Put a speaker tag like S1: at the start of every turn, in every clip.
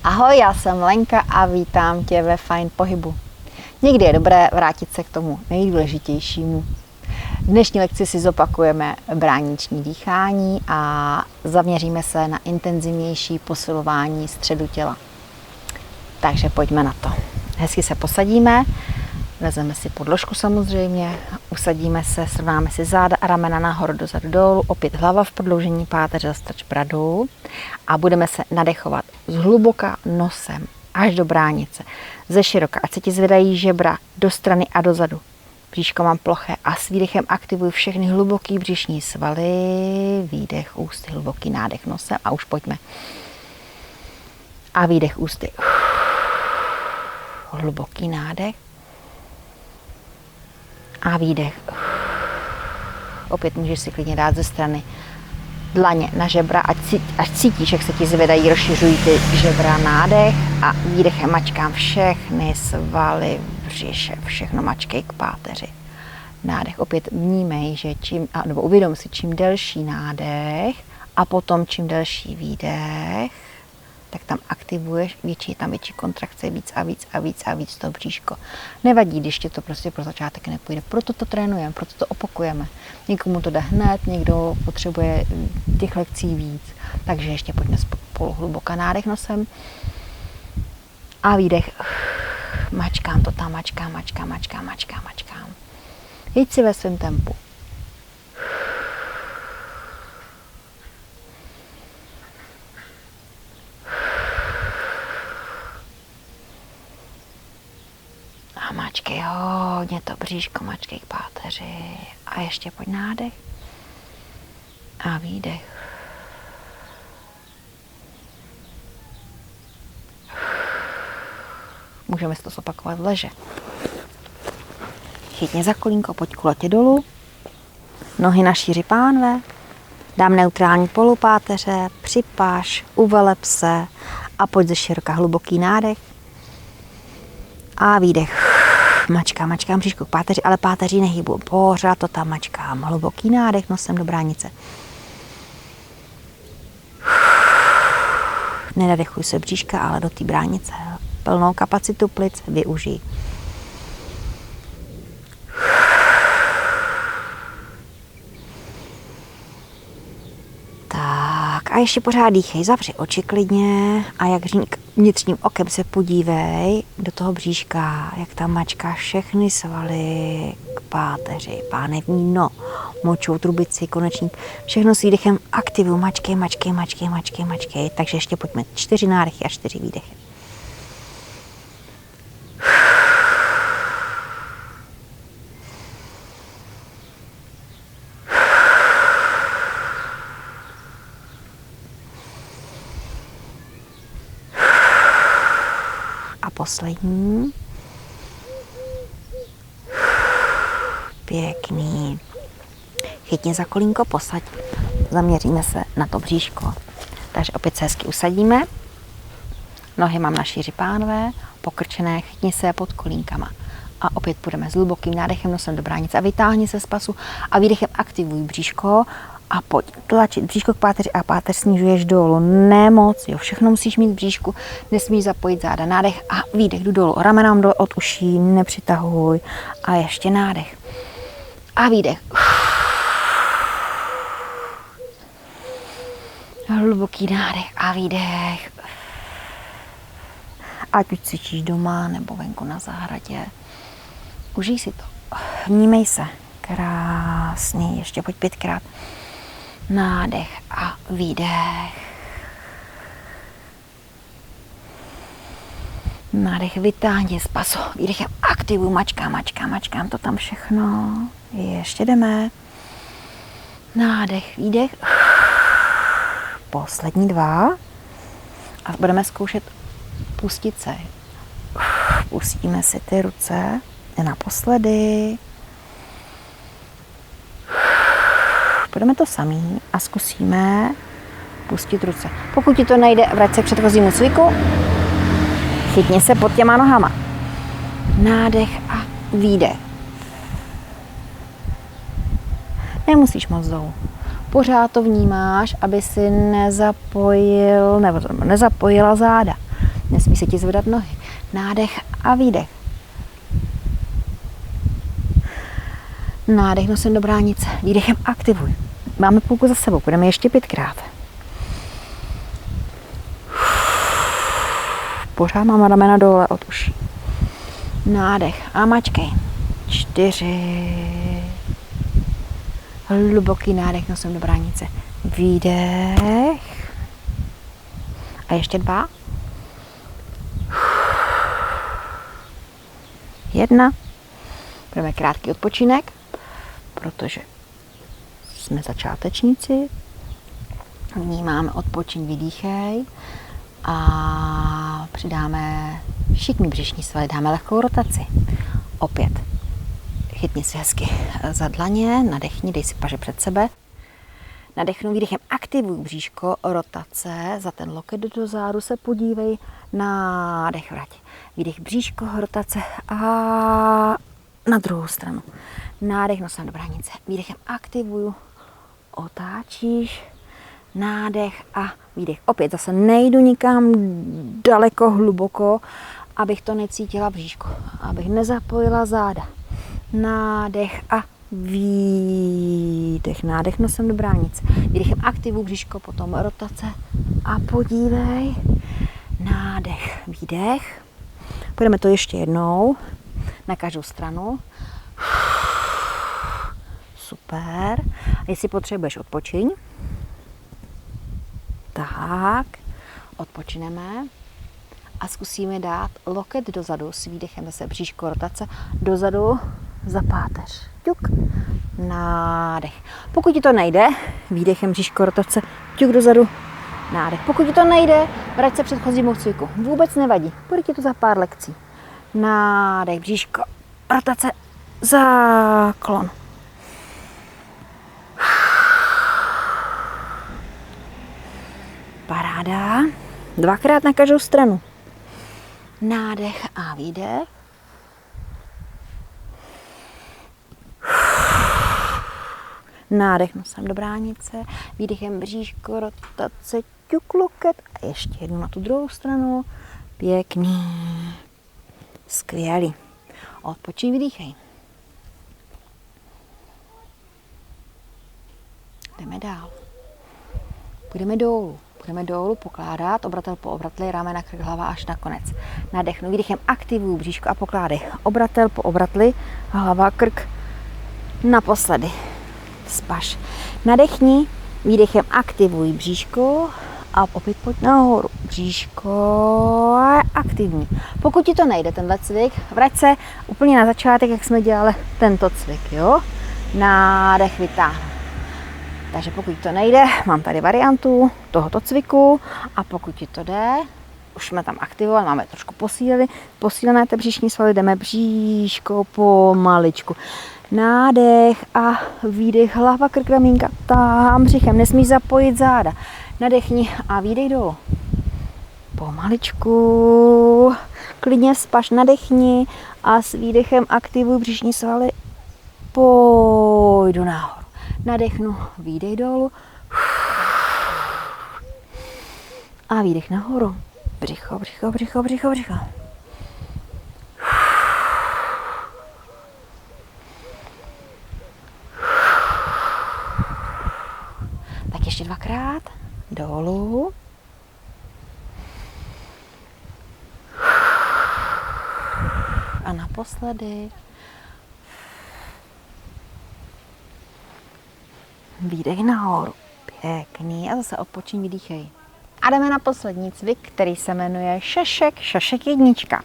S1: Ahoj, já jsem Lenka a vítám tě ve Fajn pohybu. Někdy je dobré vrátit se k tomu nejdůležitějšímu. V dnešní lekci si zopakujeme brániční dýchání a zaměříme se na intenzivnější posilování středu těla. Takže pojďme na to. Hezky se posadíme, vezmeme si podložku samozřejmě, usadíme se, srovnáme si záda a ramena nahoru, dozadu, dolů, opět hlava v prodloužení páteře, zastrč bradu a budeme se nadechovat zhluboka nosem až do bránice, ze široka, ať se ti zvedají žebra do strany a dozadu. Bříško mám ploché a s výdechem aktivuji všechny hluboký břišní svaly, výdech ústy, hluboký nádech nosem a už pojďme. A výdech ústy. Hluboký nádech. A výdech. Opět můžeš si klidně dát ze strany dlaně na žebra, ať cítíš, jak se ti zvedají, rozšiřují ty žebra, nádech a výdechem mačkám všechny svaly břiše, všechno mačkej k páteři. Nádech, opět vnímej, že nebo uvědom si, čím delší nádech a potom čím delší výdech, tak tam aktivuješ, tam větší kontrakce, víc a víc a víc a víc to bříško. Nevadí, když ti to prostě pro začátek nepůjde, proto to trénujeme, proto to opakujeme. Někomu to jde hned, někdo potřebuje těch lekcí víc. Takže ještě pojďme spolu hluboká nádech nosem a výdech. Mačkám to tam, mačkám. Jeď si ve svém tempu. A mačkej hodně to bříško, mačkej k páteři. A ještě pojď nádech. A výdech. Můžeme si to zopakovat v leže. Chytně za kolínko, pojď kulatě dolů. Nohy na šíři pánve. Dám neutrální polupáteře, připáš, uveleb se a pojď ze široka hluboký nádech. A výdech. Mačkám bříško k páteři, ale páteří nehybu. Pořád to tam mačkám. Hluboký nádech nosem do bránice. Nenadechuj se bříška, ale do té bránice. Plnou kapacitu plic využij. Tak a ještě pořád dýchej, zavři oči klidně a jak vnitřním okem se podívej do toho bříška, jak tam mačká všechny svaly k páteři, pánevní dno, močovou trubici, konečník, všechno s výdechem aktivuj, mačkej, takže ještě pojďme 4 nádechy a 4 výdechy. A poslední. Pěkný. Chytně za kolínko, posaď. Zaměříme se na to bříško. Takže opět se hezky usadíme. Nohy mám na šíři pánve, pokrčené, chytni se pod kolínkama. A opět půjdeme s hlubokým nádechem nosem do bránice a vytáhni se z pasu a výdechem aktivuj bříško a pojď tlačit bříško k páteři a páteř snižuješ dolů. Nemoc, jo, všechno musíš mít v bříšku, nesmíš zapojit záda. Nádech a výdech, jdu dolů, ramenám dolů od uší, nepřitahuj a ještě nádech. A výdech. Hluboký nádech a výdech. Ať už cvičíš doma nebo venku na zahradě. Užij si to. Vnímej se. Krásný. Ještě pojď 5krát. Nádech a výdech. Nádech vytáhni z pasu. Výdechem aktivuj, mačkám to tam všechno. Ještě jdeme. Nádech, výdech. Poslední 2. A budeme zkoušet pustit se. Pustíme si ty ruce. Naposledy. Budeme to samý a zkusíme pustit ruce. Pokud ti to nejde, vrať se k předchozímu cviku. Chytni se pod těma nohama. Nádech a výdech. Nemusíš moc dolů. Pořád to vnímáš, aby si nezapojila záda. nesmí se ti zvedat nohy. Nádech a výdech. Nádech nosem do bránice, výdechem aktivuj. Máme půlku za sebou, budeme ještě 5krát. Pořád máme ramena dole od uší. Nádech a mačkej. 4. Hluboký nádech nosem do bránice. Výdech. A ještě 2. 1. Budeme krátký odpočinek, protože jsme začátečníci. Vnímáme odpočiň, vydýchej a přidáme šikmý břišní svaly, dáme lehkou rotaci. Opět chytni si hezky za dlaně, nadechni, dej si paže před sebe. Nadechnu výdechem, aktivuj bříško, rotace, za ten loket do zádu se podívej, nádech vrať. Výdech bříško, rotace a na druhou stranu. Nádech nosem do bránice, výdechem aktivuju, otáčíš, nádech a výdech. Opět zase nejdu nikam daleko, hluboko, abych to necítila bříško, abych nezapojila záda. Nádech a výdech. Nádech nosem do bránice. Výdechem aktivuj bříško, potom rotace a podívej. Nádech, výdech. Půjdeme to ještě jednou na každou stranu. Super. Jestli potřebuješ, odpočiň. Tak, odpočineme a zkusíme dát loket dozadu s výdechem, zase bříško, rotace, dozadu za páteř. Ťuk, nádech. Pokud ti to nejde, výdechem bříško, rotace, ťuk dozadu, nádech. Pokud ti to nejde, vrať se předchozímu cviku. Vůbec nevadí, bude ti to za pár lekcí. Nádech, bříško, rotace, záklon. Paráda. 2krát na každou stranu. Nádech a výdech. Nádech nosem do bránice. Výdechem bříško, rotace, ťuk, loket. A ještě jednu na tu druhou stranu. Pěkný. Skvělý. Odpočin, vydýchej. Jdeme dál. Půjdeme dolů pokládat, obratel po obratli, ramena, krk, hlava až na konec. Nadechnu, výdechem aktivuju bříško a pokládej. Obratel po obratli, hlava, krk, naposledy. Spaš. Nadechni, výdechem aktivuj bříško a opět pojď nahoru. Bříško a aktivní. Pokud ti to nejde, tenhle cvik, vrať se úplně na začátek, jak jsme dělali tento cvik, jo? Nádech, vytáhnu. Takže pokud to nejde, mám tady variantu tohoto cviku a pokud ti to jde, už jsme tam aktivovali, máme trošku posílené ty břišní svaly, jdeme bříško pomaličku. Nádech a výdech, hlava, krk, ramínka, tam břichem, nesmíš zapojit záda. Nadechni a výdech dolů. Pomaličku, klidně spaš, nadechni a s výdechem aktivuj břišní svaly, pojdu nahoru. Nadechnu, výdech dolů a výdech nahoru. Břicho, břicho, břicho, břicho, břicho. Tak ještě 2krát. Dolů. A naposledy. Výdech nahoru. Pěkný. A zase odpočiň, vydýchej. A jdeme na poslední cvik, který se jmenuje šašek jednička.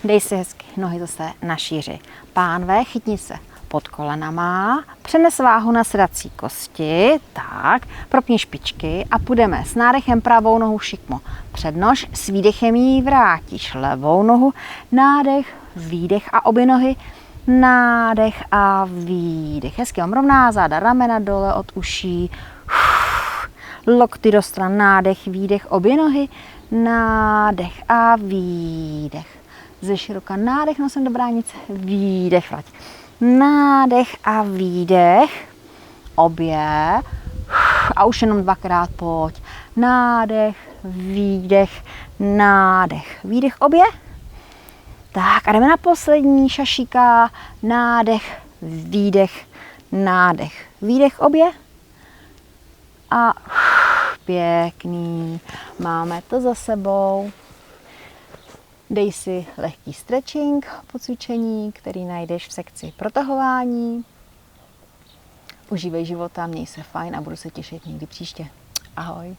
S1: Dej si hezky nohy zase na šíři. Pánve, chytni se pod kolenama, přenes váhu na sedací kosti, tak, propni špičky a půjdeme s nádechem pravou nohu šikmo před nož, s výdechem ji vrátíš levou nohu, nádech, výdech a obě nohy, nádech a výdech. Hezky mám rovná záda, ramena dole od uší, lokty do stran, nádech, výdech, obě nohy, nádech a výdech. Ze široka nádech nosem do bránice, výdech, vrať. Nádech a výdech, obě, a už jenom 2krát pojď. Nádech, výdech, nádech, výdech obě. Tak a jdeme na poslední šašíka, nádech, výdech, nádech, výdech obě. A pěkný, máme to za sebou. Dej si lehký stretching po cvičení, který najdeš v sekci protahování. Užívej života, měj se fajn a budu se těšit někdy příště. Ahoj.